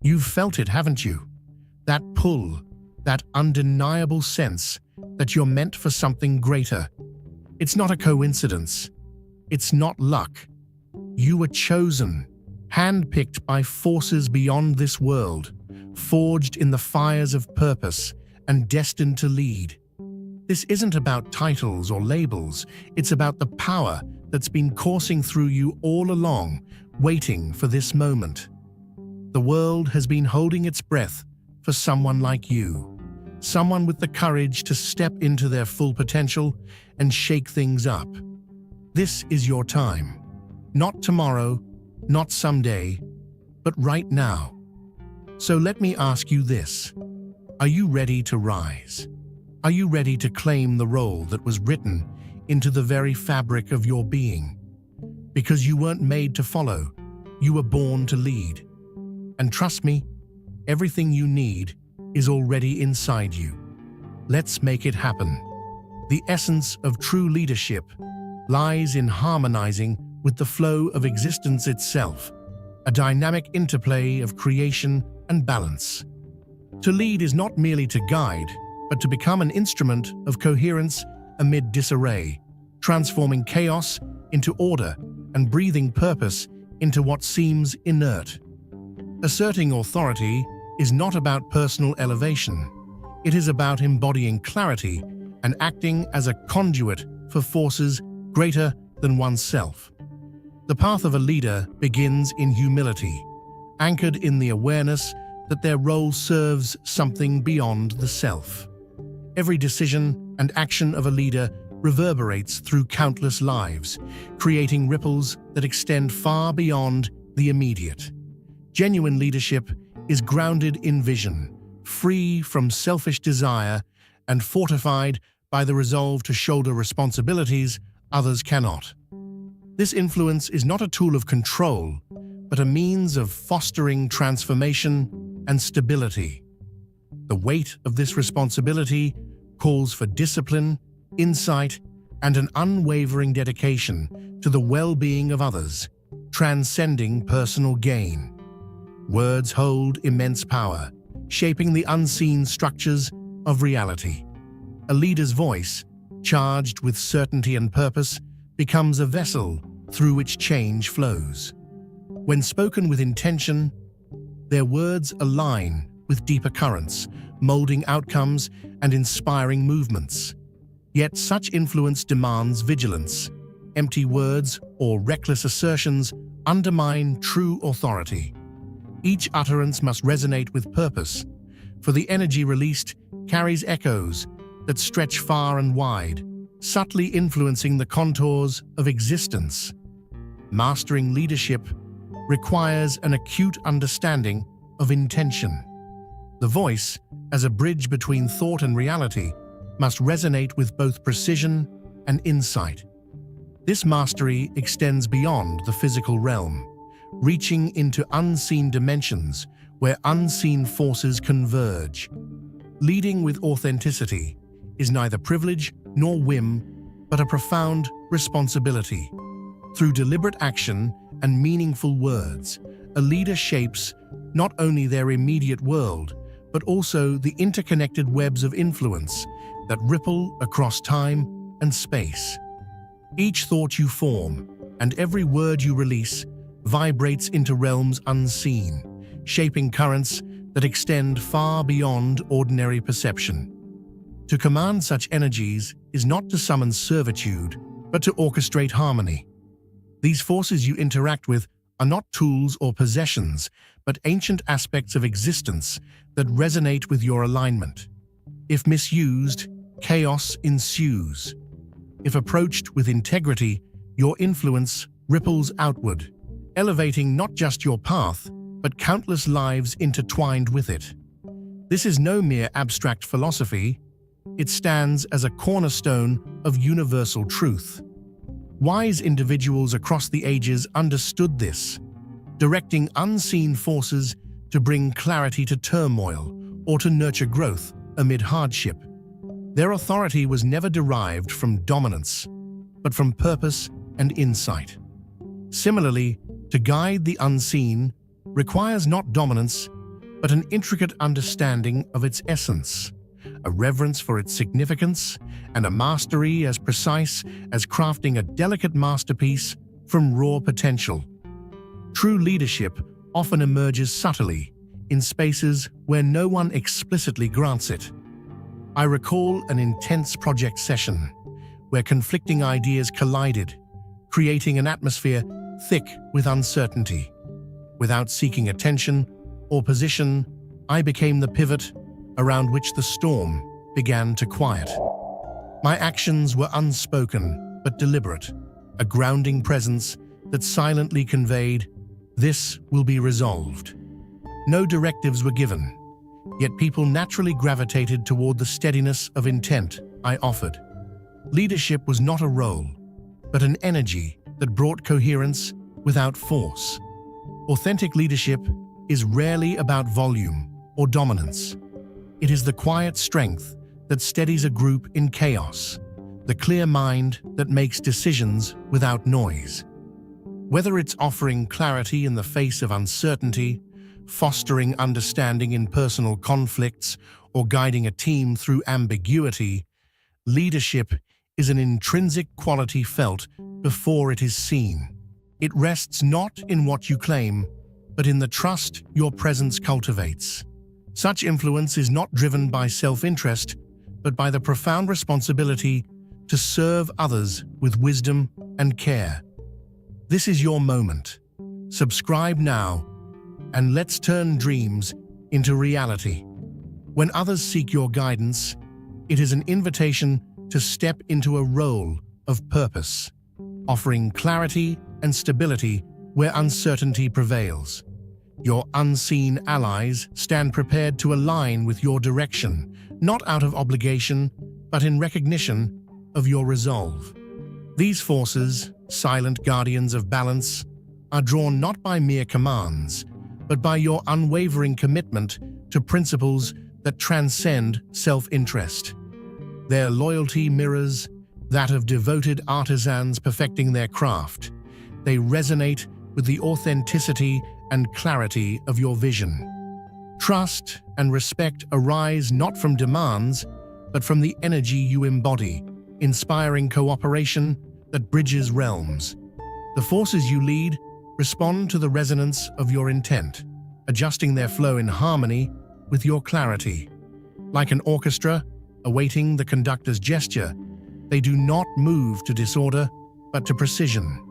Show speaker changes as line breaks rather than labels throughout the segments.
You've felt it, haven't you? That pull, that undeniable sense that you're meant for something greater. It's not a coincidence. It's not luck. You were chosen, handpicked by forces beyond this world, forged in the fires of purpose and destined to lead. This isn't about titles or labels. It's about the power that's been coursing through you all along, waiting for this moment. The world has been holding its breath for someone like you, someone with the courage to step into their full potential and shake things up. This is your time. Not tomorrow, not someday, but right now. So let me ask you this. Are you ready to rise? Are you ready to claim the role that was written into the very fabric of your being? Because you weren't made to follow, you were born to lead. And trust me, everything you need is already inside you. Let's make it happen. The essence of true leadership lies in harmonizing with the flow of existence itself, a dynamic interplay of creation and balance. To lead is not merely to guide, but to become an instrument of coherence amid disarray, transforming chaos into order and breathing purpose into what seems inert. Asserting authority is not about personal elevation. It is about embodying clarity and acting as a conduit for forces greater than oneself. The path of a leader begins in humility, anchored in the awareness that their role serves something beyond the self. Every decision and action of a leader reverberates through countless lives, creating ripples that extend far beyond the immediate. Genuine leadership is grounded in vision, free from selfish desire, and fortified by the resolve to shoulder responsibilities others cannot. This influence is not a tool of control, but a means of fostering transformation and stability. The weight of this responsibility calls for discipline, insight, and an unwavering dedication to the well-being of others, transcending personal gain. Words hold immense power, shaping the unseen structures of reality. A leader's voice, charged with certainty and purpose, becomes a vessel through which change flows. When spoken with intention, their words align with deeper currents, molding outcomes and inspiring movements. Yet such influence demands vigilance. Empty words or reckless assertions undermine true authority. Each utterance must resonate with purpose, for the energy released carries echoes that stretch far and wide, subtly influencing the contours of existence. Mastering leadership requires an acute understanding of intention. The voice, as a bridge between thought and reality, must resonate with both precision and insight. This mastery extends beyond the physical realm, reaching into unseen dimensions where unseen forces converge. Leading with authenticity is neither privilege nor whim, but a profound responsibility. Through deliberate action and meaningful words, a leader shapes not only their immediate world, but also the interconnected webs of influence that ripple across time and space. Each thought you form and every word you release vibrates into realms unseen, shaping currents that extend far beyond ordinary perception. To command such energies is not to summon servitude, but to orchestrate harmony. These forces you interact with are not tools or possessions, but ancient aspects of existence that resonate with your alignment. If misused, chaos ensues. If approached with integrity, your influence ripples outward, elevating not just your path, but countless lives intertwined with it. This is no mere abstract philosophy. It stands as a cornerstone of universal truth. Wise individuals across the ages understood this, directing unseen forces to bring clarity to turmoil or to nurture growth amid hardship. Their authority was never derived from dominance, but from purpose and insight. Similarly, to guide the unseen requires not dominance, but an intricate understanding of its essence, a reverence for its significance, and a mastery as precise as crafting a delicate masterpiece from raw potential. True leadership often emerges subtly, in spaces where no one explicitly grants it. I recall an intense project session where conflicting ideas collided, creating an atmosphere thick with uncertainty. Without seeking attention or position, I became the pivot around which the storm began to quiet. My actions were unspoken but deliberate, a grounding presence that silently conveyed, "This will be resolved." No directives were given, yet people naturally gravitated toward the steadiness of intent I offered. Leadership was not a role, but an energy that brought coherence without force. Authentic leadership is rarely about volume or dominance. It is the quiet strength that steadies a group in chaos, the clear mind that makes decisions without noise. Whether it's offering clarity in the face of uncertainty, fostering understanding in personal conflicts, or guiding a team through ambiguity, leadership is an intrinsic quality felt before it is seen. It rests not in what you claim, but in the trust your presence cultivates. Such influence is not driven by self-interest, but by the profound responsibility to serve others with wisdom and care. This is your moment. Subscribe now, and let's turn dreams into reality. When others seek your guidance, it is an invitation to step into a role of purpose, offering clarity and stability where uncertainty prevails. Your unseen allies stand prepared to align with your direction, not out of obligation, but in recognition of your resolve. These forces, silent guardians of balance, are drawn not by mere commands, but by your unwavering commitment to principles that transcend self-interest. Their loyalty mirrors that of devoted artisans perfecting their craft. They resonate with the authenticity and clarity of your vision. Trust and respect arise not from demands, but from the energy you embody, inspiring cooperation that bridges realms. The forces you lead respond to the resonance of your intent, adjusting their flow in harmony with your clarity. Like an orchestra awaiting the conductor's gesture, they do not move to disorder, but to precision.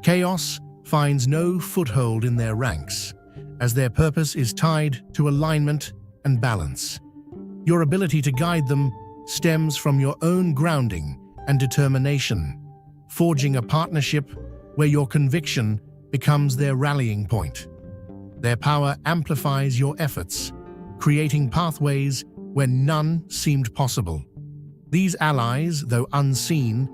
Chaos finds no foothold in their ranks, as their purpose is tied to alignment and balance. Your ability to guide them stems from your own grounding and determination, forging a partnership where your conviction becomes their rallying point. Their power amplifies your efforts, creating pathways where none seemed possible. These allies, though unseen,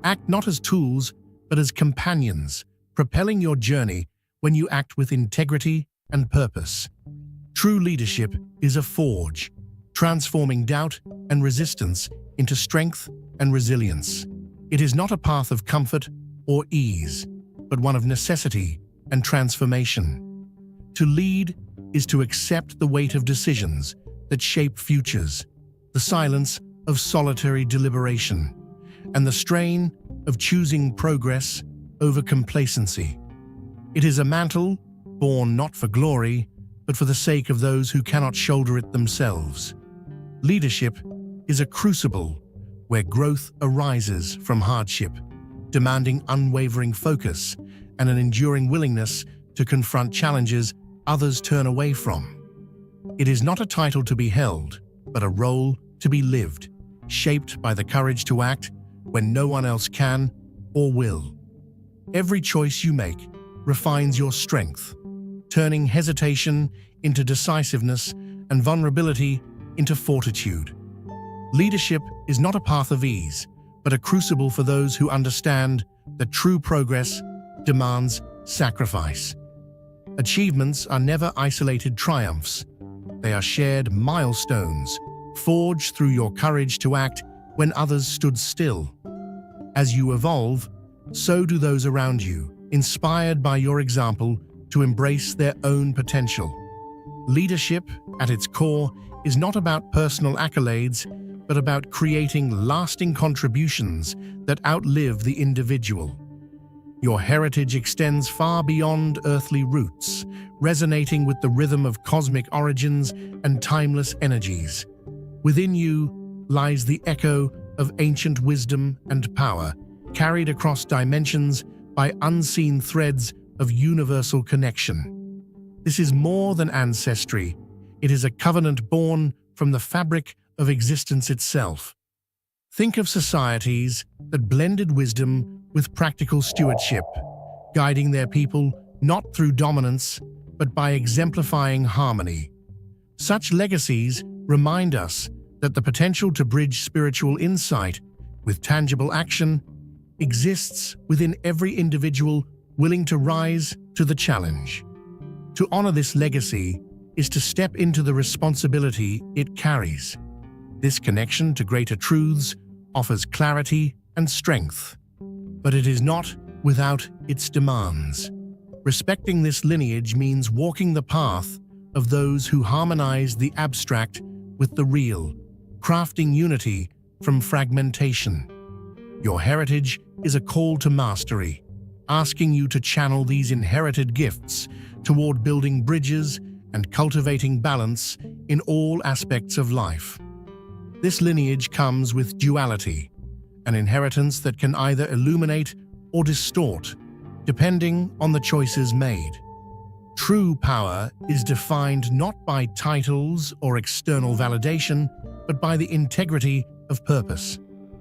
act not as tools, but as companions, propelling your journey when you act with integrity and purpose. True leadership is a forge, transforming doubt and resistance into strength and resilience. It is not a path of comfort or ease, but one of necessity and transformation. To lead is to accept the weight of decisions that shape futures, the silence of solitary deliberation, and the strain of choosing progress over complacency. It is a mantle borne not for glory, but for the sake of those who cannot shoulder it themselves. Leadership is a crucible where growth arises from hardship, demanding unwavering focus and an enduring willingness to confront challenges others turn away from. It is not a title to be held, but a role to be lived, shaped by the courage to act when no one else can or will. Every choice you make refines your strength, turning hesitation into decisiveness and vulnerability into fortitude. Leadership is not a path of ease, but a crucible for those who understand that true progress demands sacrifice. Achievements are never isolated triumphs. They are shared milestones, forged through your courage to act when others stood still. As you evolve, so do those around you, inspired by your example to embrace their own potential. Leadership, at its core, is not about personal accolades, but about creating lasting contributions that outlive the individual. Your heritage extends far beyond earthly roots, resonating with the rhythm of cosmic origins and timeless energies. Within you lies the echo of ancient wisdom and power, carried across dimensions by unseen threads of universal connection. This is more than ancestry. It is a covenant born from the fabric of existence itself. Think of societies that blended wisdom with practical stewardship, guiding their people not through dominance, but by exemplifying harmony. Such legacies remind us that the potential to bridge spiritual insight with tangible action exists within every individual willing to rise to the challenge. To honor this legacy is to step into the responsibility it carries. This connection to greater truths offers clarity and strength, but it is not without its demands. Respecting this lineage means walking the path of those who harmonize the abstract with the real, crafting unity from fragmentation. Your heritage is a call to mastery, asking you to channel these inherited gifts toward building bridges and cultivating balance in all aspects of life. This lineage comes with duality, an inheritance that can either illuminate or distort, depending on the choices made. True power is defined not by titles or external validation, but by the integrity of purpose.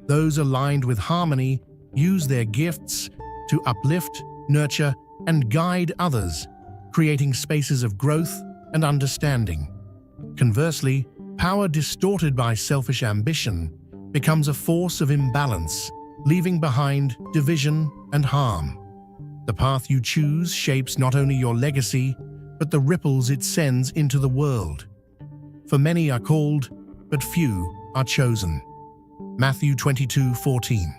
Those aligned with harmony use their gifts to uplift, nurture, and guide others, creating spaces of growth and understanding. Conversely, power distorted by selfish ambition becomes a force of imbalance, leaving behind division and harm. The path you choose shapes not only your legacy, but the ripples it sends into the world. For many are called, but few are chosen. Matthew 22:14.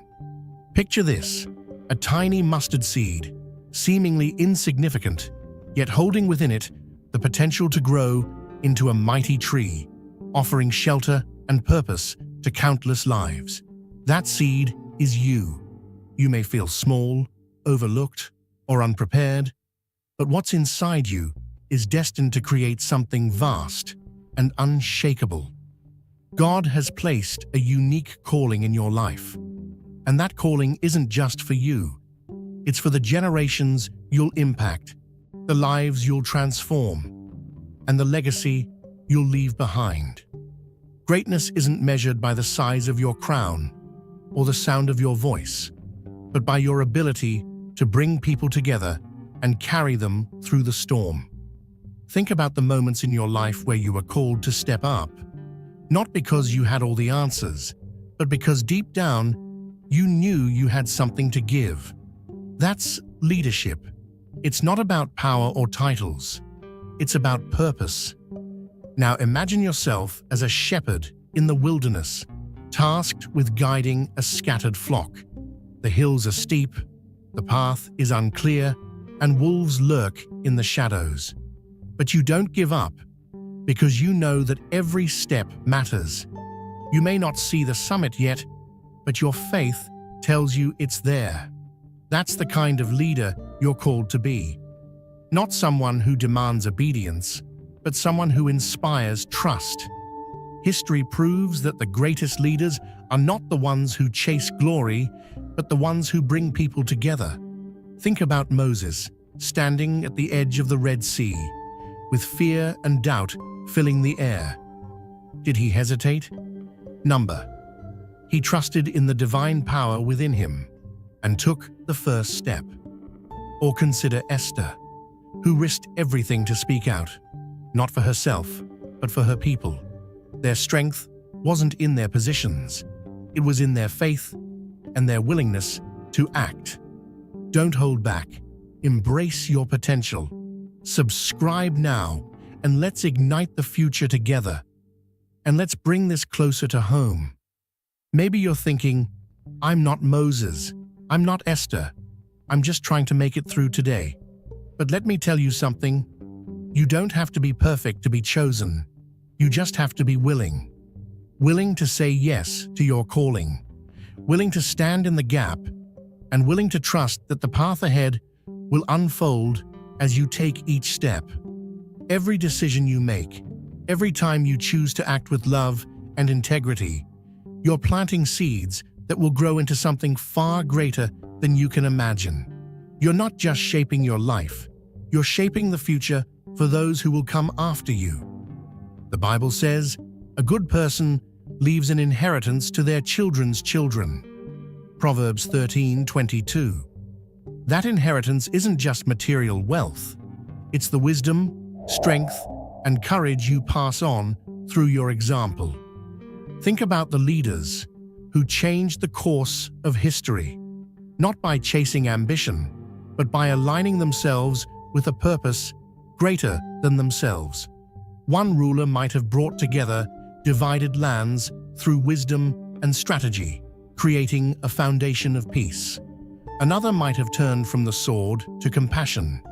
Picture this: a tiny mustard seed, seemingly insignificant, yet holding within it the potential to grow into a mighty tree, offering shelter and purpose to countless lives. That seed is you. You may feel small, overlooked, or unprepared, but what's inside you is destined to create something vast and unshakable. God has placed a unique calling in your life, and that calling isn't just for you. It's for the generations you'll impact, the lives you'll transform, and the legacy you'll leave behind. Greatness isn't measured by the size of your crown or the sound of your voice, but by your ability to bring people together and carry them through the storm. Think about the moments in your life where you were called to step up, not because you had all the answers, but because deep down, you knew you had something to give. That's leadership. It's not about power or titles. It's about purpose. Now imagine yourself as a shepherd in the wilderness, tasked with guiding a scattered flock. The hills are steep, the path is unclear, and wolves lurk in the shadows. But you don't give up, because you know that every step matters. You may not see the summit yet, but your faith tells you it's there. That's the kind of leader you're called to be. Not someone who demands obedience, but someone who inspires trust. History proves that the greatest leaders are not the ones who chase glory, but the ones who bring people together. Think about Moses, standing at the edge of the Red Sea, with fear and doubt filling the air. Did he hesitate? Number. He trusted in the divine power within him and took the first step. Or consider Esther, who risked everything to speak out, not for herself, but for her people. Their strength wasn't in their positions, it was in their faith and their willingness to act. Don't hold back. Embrace your potential. Subscribe now, and let's ignite the future together. And let's bring this closer to home. Maybe you're thinking, I'm not Moses, I'm not Esther, I'm just trying to make it through today. But let me tell you something, You don't have to be perfect to be chosen. You just have to be willing. Willing to say yes to your calling. Willing to stand in the gap, and willing to trust that the path ahead will unfold as you take each step. Every decision you make, every time you choose to act with love and integrity, you're planting seeds that will grow into something far greater than you can imagine. You're not just shaping your life, you're shaping the future for those who will come after you. The Bible says, "A good person leaves an inheritance to their children's children." Proverbs 13:22. That inheritance isn't just material wealth. It's the wisdom, strength, and courage you pass on through your example. Think about the leaders who changed the course of history, not by chasing ambition, but by aligning themselves with a purpose greater than themselves. One ruler might have brought together divided lands through wisdom and strategy, creating a foundation of peace. Another might have turned from the sword to compassion,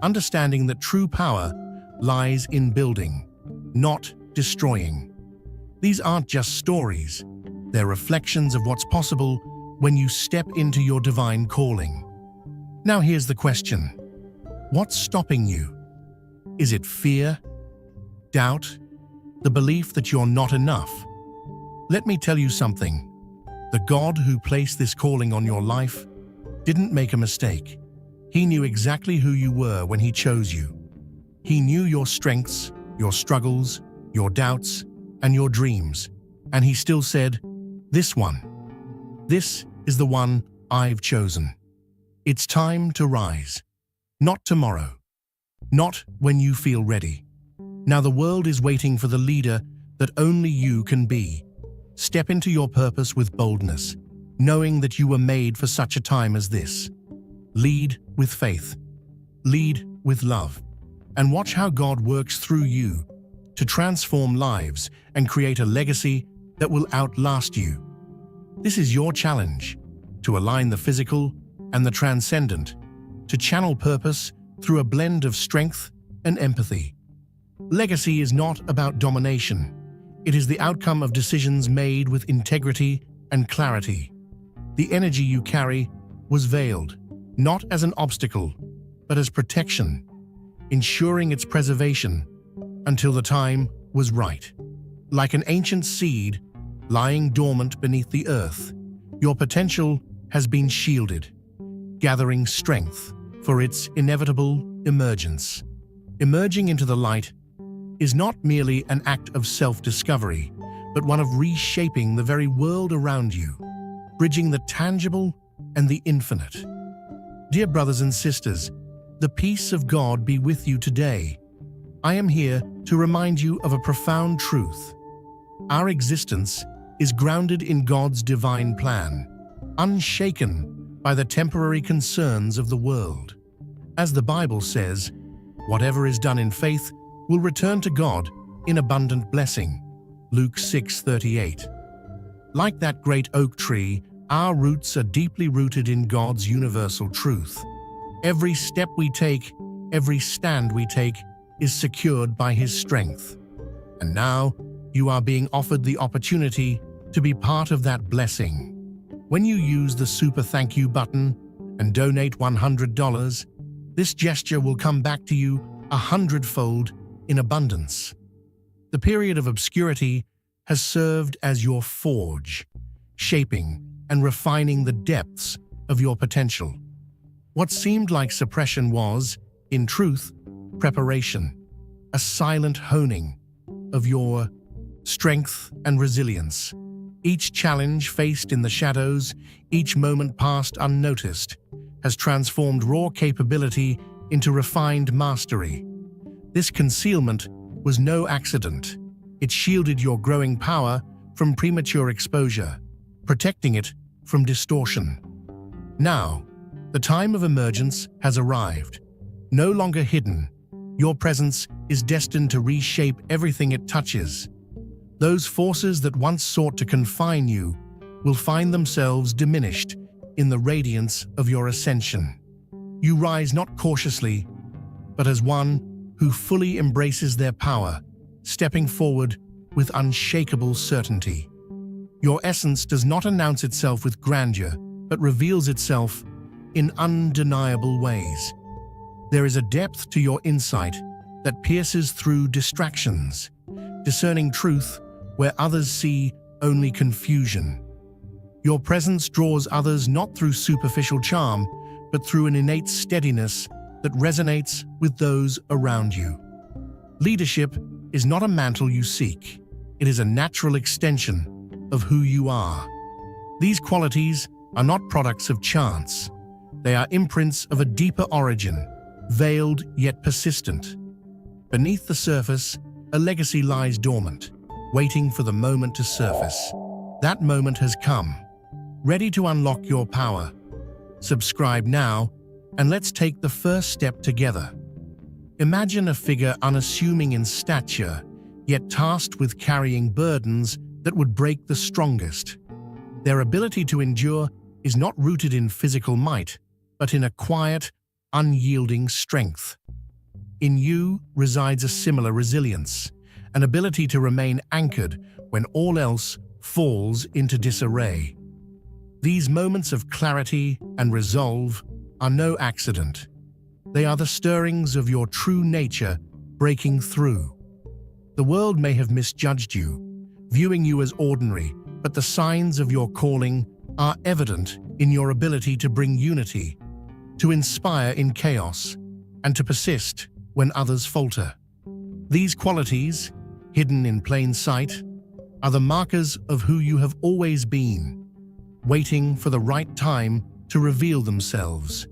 understanding that true power lies in building, not destroying. These aren't just stories, they're reflections of what's possible when you step into your divine calling. Now here's the question. What's stopping you? Is it fear? Doubt? The belief that you're not enough? Let me tell you something. The God who placed this calling on your life didn't make a mistake. He knew exactly who you were when He chose you. He knew your strengths, your struggles, your doubts, and your dreams. And He still said, "This one. This is the one I've chosen." It's time to rise. Not tomorrow. Not when you feel ready. Now the world is waiting for the leader that only you can be. Step into your purpose with boldness, knowing that you were made for such a time as this. Lead with faith. Lead with love. And watch how God works through you to transform lives and create a legacy that will outlast you. This is your challenge, to align the physical and the transcendent, to channel purpose through a blend of strength and empathy. Legacy is not about domination. It is the outcome of decisions made with integrity and clarity. The energy you carry was veiled, not as an obstacle, but as protection, ensuring its preservation until the time was right. Like an ancient seed lying dormant beneath the earth, your potential has been shielded, gathering strength for its inevitable emergence. Emerging into the light is not merely an act of self-discovery, but one of reshaping the very world around you, bridging the tangible and the infinite. Dear brothers and sisters, the peace of God be with you today. I am here to remind you of a profound truth. Our existence is grounded in God's divine plan, unshaken by the temporary concerns of the world. As the Bible says, whatever is done in faith will return to God in abundant blessing. Luke 6:38. Like that great oak tree, our roots are deeply rooted in God's universal truth. Every step we take, every stand we take, is secured by His strength. And now, you are being offered the opportunity to be part of that blessing. When you use the super thank you button and donate $100, this gesture will come back to you 100-fold in abundance. The period of obscurity has served as your forge, shaping and refining the depths of your potential. What seemed like suppression was, in truth, preparation, a silent honing of your strength and resilience. Each challenge faced in the shadows, each moment passed unnoticed, has transformed raw capability into refined mastery. This concealment was no accident. It shielded your growing power from premature exposure, protecting it from distortion. Now, the time of emergence has arrived. No longer hidden, your presence is destined to reshape everything it touches. Those forces that once sought to confine you will find themselves diminished in the radiance of your ascension. You rise not cautiously, but as one who fully embraces their power, stepping forward with unshakable certainty. Your essence does not announce itself with grandeur, but reveals itself in undeniable ways. There is a depth to your insight that pierces through distractions, discerning truth where others see only confusion. Your presence draws others not through superficial charm, but through an innate steadiness that resonates with those around you. Leadership is not a mantle you seek. It is a natural extension of who you are. These qualities are not products of chance. They are imprints of a deeper origin, veiled yet persistent. Beneath the surface, a legacy lies dormant, waiting for the moment to surface. That moment has come, ready to unlock your power. Subscribe now, and let's take the first step together. Imagine a figure unassuming in stature, yet tasked with carrying burdens that would break the strongest. Their ability to endure is not rooted in physical might, but in a quiet, unyielding strength. In you resides a similar resilience, an ability to remain anchored when all else falls into disarray. These moments of clarity and resolve are no accident. They are the stirrings of your true nature breaking through. The world may have misjudged you, viewing you as ordinary, but the signs of your calling are evident in your ability to bring unity, to inspire in chaos, and to persist when others falter. These qualities, hidden in plain sight, are the markers of who you have always been, waiting for the right time to reveal themselves.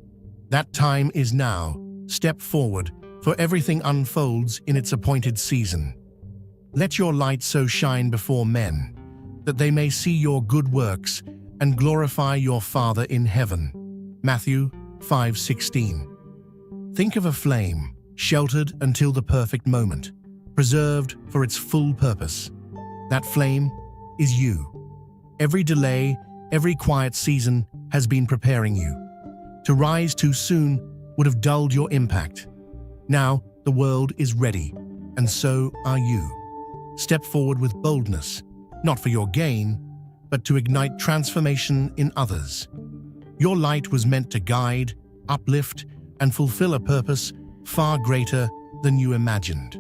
That time is now. Step forward, for everything unfolds in its appointed season. Let your light so shine before men, that they may see your good works and glorify your Father in heaven. Matthew 5:16. Think of a flame, sheltered until the perfect moment, preserved for its full purpose. That flame is you. Every delay, every quiet season has been preparing you. To rise too soon would have dulled your impact. Now the world is ready, and so are you. Step forward with boldness, not for your gain, but to ignite transformation in others. Your light was meant to guide, uplift, and fulfill a purpose far greater than you imagined.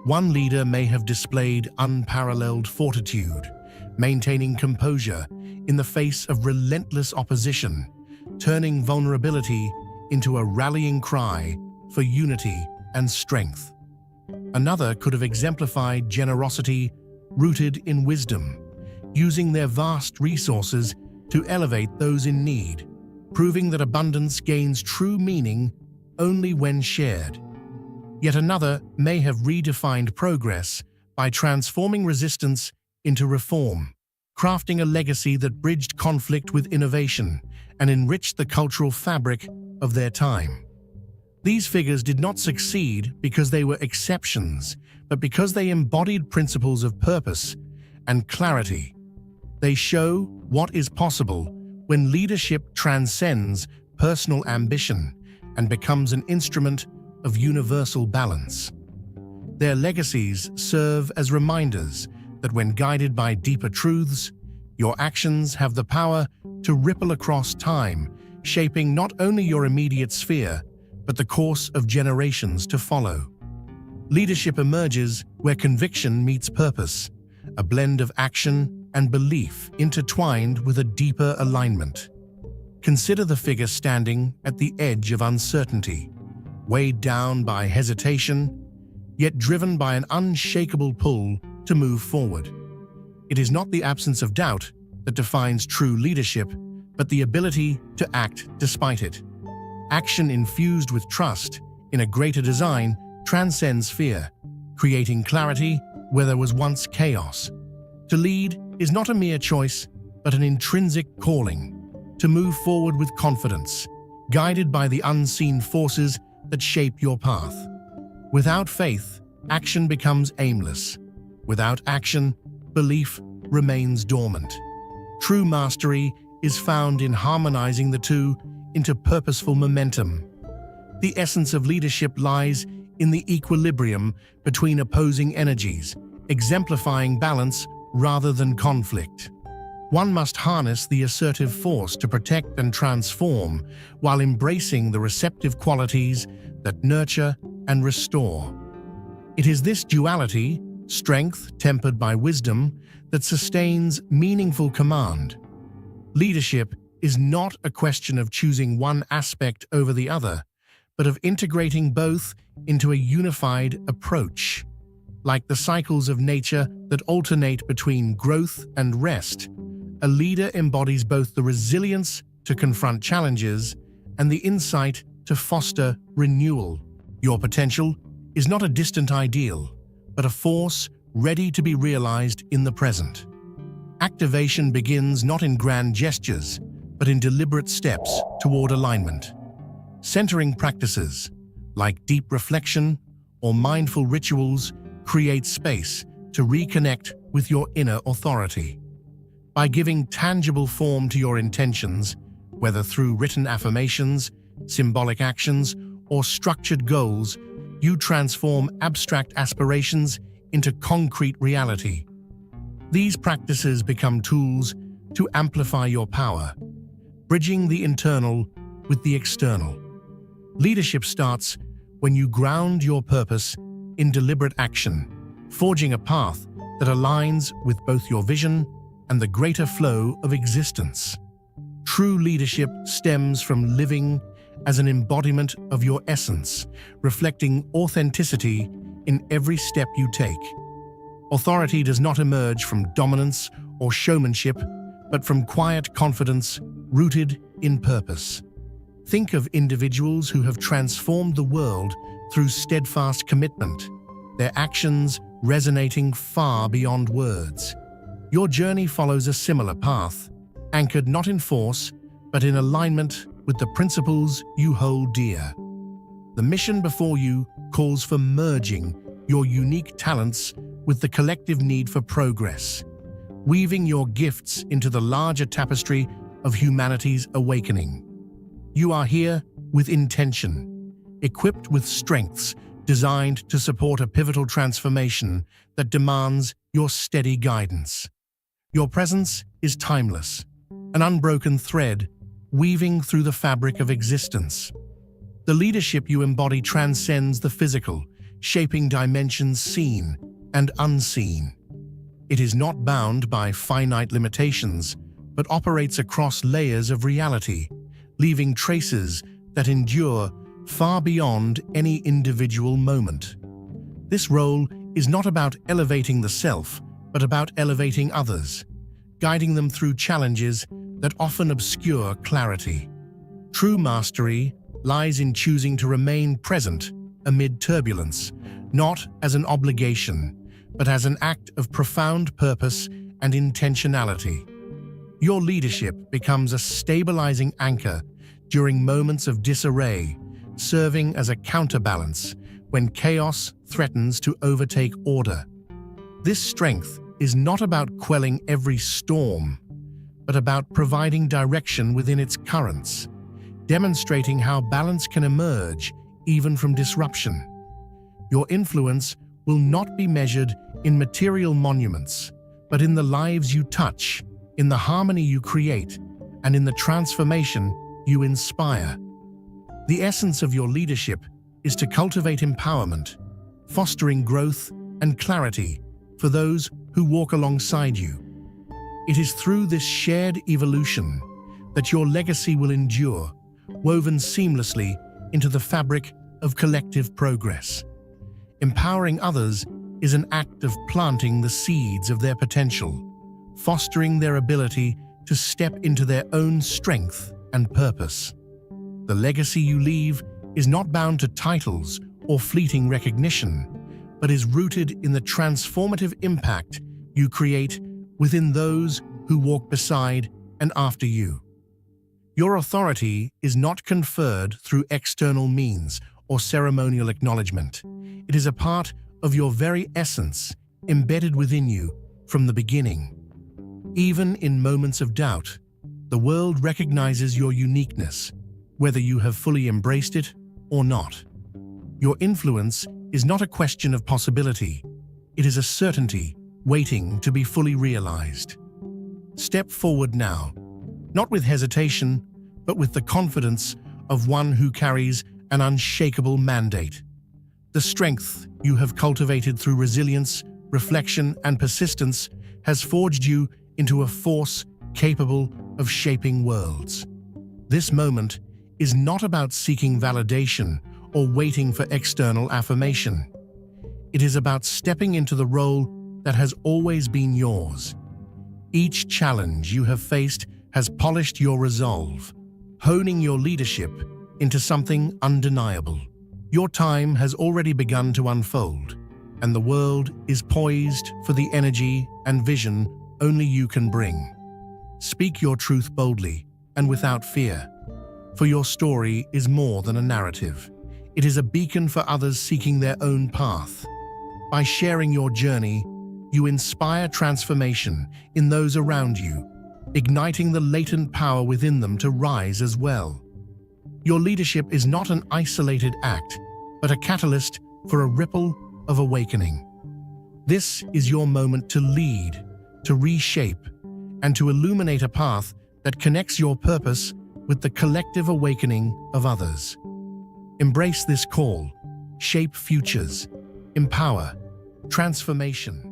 One leader may have displayed unparalleled fortitude, maintaining composure in the face of relentless opposition, turning vulnerability into a rallying cry for unity and strength. Another could have exemplified generosity rooted in wisdom, using their vast resources to elevate those in need, proving that abundance gains true meaning only when shared. Yet another may have redefined progress by transforming resistance into reform, crafting a legacy that bridged conflict with innovation and enriched the cultural fabric of their time. These figures did not succeed because they were exceptions, but because they embodied principles of purpose and clarity. They show what is possible when leadership transcends personal ambition and becomes an instrument of universal balance. Their legacies serve as reminders that when guided by deeper truths, your actions have the power to ripple across time, shaping not only your immediate sphere, but the course of generations to follow. Leadership emerges where conviction meets purpose, a blend of action and belief intertwined with a deeper alignment. Consider the figure standing at the edge of uncertainty, weighed down by hesitation, yet driven by an unshakable pull to move forward. It is not the absence of doubt that defines true leadership, but the ability to act despite it. Action infused with trust in a greater design transcends fear, creating clarity where there was once chaos. To lead is not a mere choice, but an intrinsic calling. To move forward with confidence, guided by the unseen forces that shape your path. Without faith, action becomes aimless. Without action, belief remains dormant. True mastery is found in harmonizing the two into purposeful momentum. The essence of leadership lies in the equilibrium between opposing energies, exemplifying balance rather than conflict. One must harness the assertive force to protect and transform while embracing the receptive qualities that nurture and restore. It is this duality, strength tempered by wisdom, that sustains meaningful command. Leadership is not a question of choosing one aspect over the other, but of integrating both into a unified approach. Like the cycles of nature that alternate between growth and rest, a leader embodies both the resilience to confront challenges and the insight to foster renewal. Your potential is not a distant ideal, but a force ready to be realized in the present. Activation begins not in grand gestures, but in deliberate steps toward alignment. Centering practices, like deep reflection or mindful rituals, create space to reconnect with your inner authority. By giving tangible form to your intentions, whether through written affirmations, symbolic actions, or structured goals, you transform abstract aspirations into concrete reality. These practices become tools to amplify your power, bridging the internal with the external. Leadership starts when you ground your purpose in deliberate action, forging a path that aligns with both your vision and the greater flow of existence. True leadership stems from living as an embodiment of your essence, reflecting authenticity in every step you take. Authority does not emerge from dominance or showmanship, but from quiet confidence rooted in purpose. Think of individuals who have transformed the world through steadfast commitment, their actions resonating far beyond words. Your journey follows a similar path, anchored not in force, but in alignment with the principles you hold dear. The mission before you calls for merging your unique talents with the collective need for progress, weaving your gifts into the larger tapestry of humanity's awakening. You are here with intention, equipped with strengths designed to support a pivotal transformation that demands your steady guidance. Your presence is timeless, an unbroken thread weaving through the fabric of existence. The leadership you embody transcends the physical, shaping dimensions seen and unseen. It is not bound by finite limitations, but operates across layers of reality, leaving traces that endure far beyond any individual moment. This role is not about elevating the self, but about elevating others, guiding them through challenges that often obscure clarity. True mastery lies in choosing to remain present amid turbulence, not as an obligation, but as an act of profound purpose and intentionality. Your leadership becomes a stabilizing anchor during moments of disarray, serving as a counterbalance when chaos threatens to overtake order. This strength is not about quelling every storm, but about providing direction within its currents, demonstrating how balance can emerge even from disruption. Your influence will not be measured in material monuments, but in the lives you touch, in the harmony you create, and in the transformation you inspire. The essence of your leadership is to cultivate empowerment, fostering growth and clarity for those who walk alongside you. It is through this shared evolution that your legacy will endure, woven seamlessly into the fabric of collective progress. Empowering others is an act of planting the seeds of their potential, fostering their ability to step into their own strength and purpose. The legacy you leave is not bound to titles or fleeting recognition, but is rooted in the transformative impact you create within those who walk beside and after you. Your authority is not conferred through external means or ceremonial acknowledgement. It is a part of your very essence, embedded within you from the beginning. Even in moments of doubt, the world recognizes your uniqueness, whether you have fully embraced it or not. Your influence is not a question of possibility. It is a certainty waiting to be fully realized. Step forward now, not with hesitation, but with the confidence of one who carries an unshakable mandate. The strength you have cultivated through resilience, reflection, and persistence has forged you into a force capable of shaping worlds. This moment is not about seeking validation or waiting for external affirmation. It is about stepping into the role that has always been yours. Each challenge you have faced has polished your resolve, honing your leadership into something undeniable. Your time has already begun to unfold, and the world is poised for the energy and vision only you can bring. Speak your truth boldly and without fear, for your story is more than a narrative. It is a beacon for others seeking their own path. By sharing your journey, you inspire transformation in those around you, igniting the latent power within them to rise as well. Your leadership is not an isolated act, but a catalyst for a ripple of awakening. This is your moment to lead, to reshape, and to illuminate a path that connects your purpose with the collective awakening of others. Embrace this call, shape futures, empower, transformation.